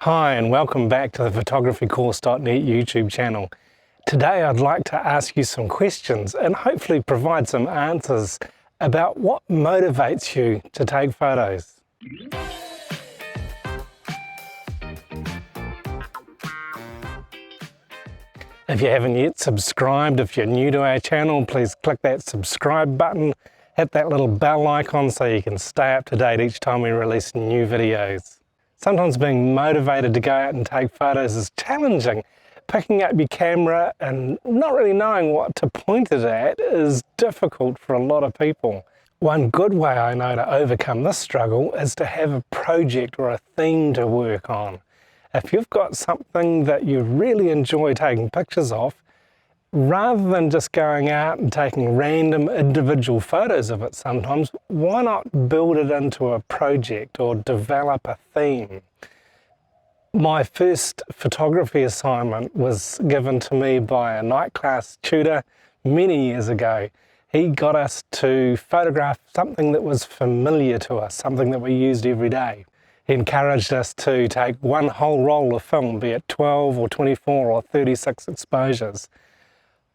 Hi and welcome back to the photographycourse.net YouTube channel. Today I'd like to ask you some questions and hopefully provide some answers about what motivates you to take photos. If you haven't yet subscribed, if you're new to our channel, please click that subscribe button, hit that little bell icon so you can stay up to date each time we release new videos. Sometimes being motivated to go out and take photos is challenging. Picking up your camera and not really knowing what to point it at is difficult for a lot of people. One good way I know to overcome this struggle is to have a project or a theme to work on. If you've got something that you really enjoy taking pictures of, rather than just going out and taking random individual photos of it sometimes, why not build it into a project or develop a theme? My first photography assignment was given to me by a night class tutor many years ago. He got us to photograph something that was familiar to us, something that we used every day. He encouraged us to take one whole roll of film, be it 12 or 24 or 36 exposures.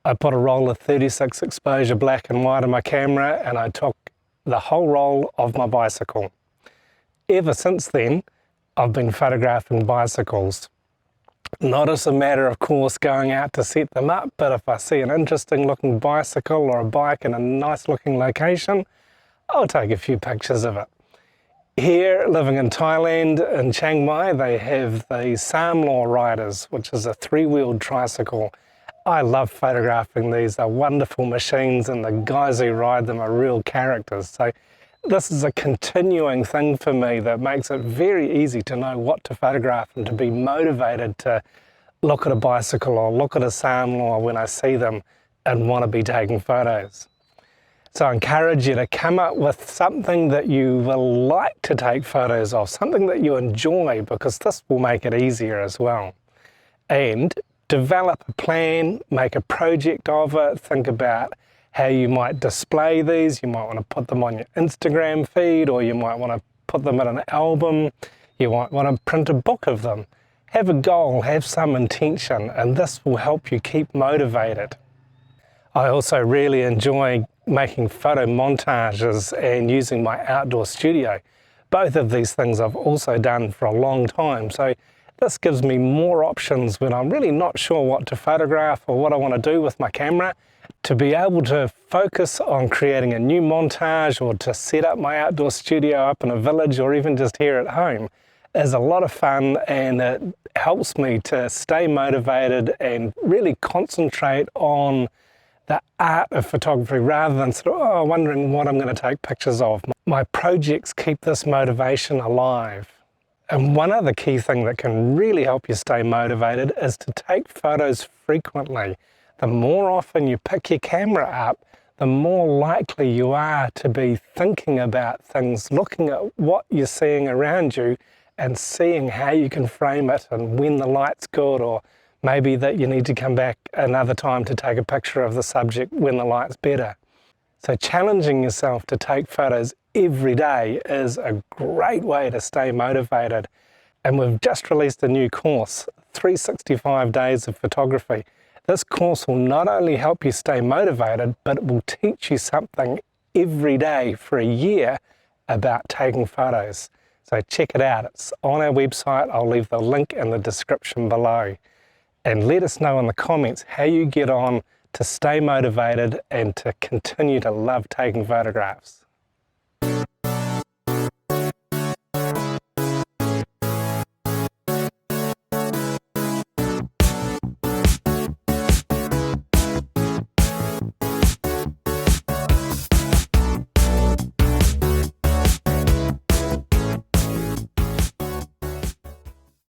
I put a roll of 36 exposure black and white on my camera and I took the whole roll of my bicycle. Ever since then, I've been photographing bicycles. Not as a matter of course going out to set them up, but if I see an interesting looking bicycle or a bike in a nice looking location, I'll take a few pictures of it. Here, living in Thailand, in Chiang Mai, they have the Samlaw riders, which is a three-wheeled tricycle. I love photographing these. They're wonderful machines and the guys who ride them are real characters. So this is a continuing thing for me that makes it very easy to know what to photograph and to be motivated to look at a bicycle or look at a Samlaw when I see them and want to be taking photos. So I encourage you to come up with something that you will like to take photos of, something that you enjoy, because this will make it easier as well. And develop a plan, make a project of it, think about how you might display these. You might want to put them on your Instagram feed, or you might want to put them in an album. You might want to print a book of them. Have a goal, have some intention, and this will help you keep motivated. I also really enjoy making photo montages and using my outdoor studio. Both of these things I've also done for a long time, so this gives me more options when I'm really not sure what to photograph or what I want to do with my camera. To be able to focus on creating a new montage or to set up my outdoor studio up in a village or even just here at home is a lot of fun, and it helps me to stay motivated and really concentrate on the art of photography rather than sort of wondering what I'm going to take pictures of. My projects keep this motivation alive. And one other key thing that can really help you stay motivated is to take photos frequently. The more often you pick your camera up, the more likely you are to be thinking about things, looking at what you're seeing around you and seeing how you can frame it and when the light's good, or maybe that you need to come back another time to take a picture of the subject when the light's better. So challenging yourself to take photos every day is a great way to stay motivated. And we've just released a new course, 365 Days of Photography. This course will not only help you stay motivated, but it will teach you something every day for a year about taking photos. So check it out. It's on our website. I'll leave the link in the description below. And let us know in the comments how you get on to stay motivated and to continue to love taking photographs.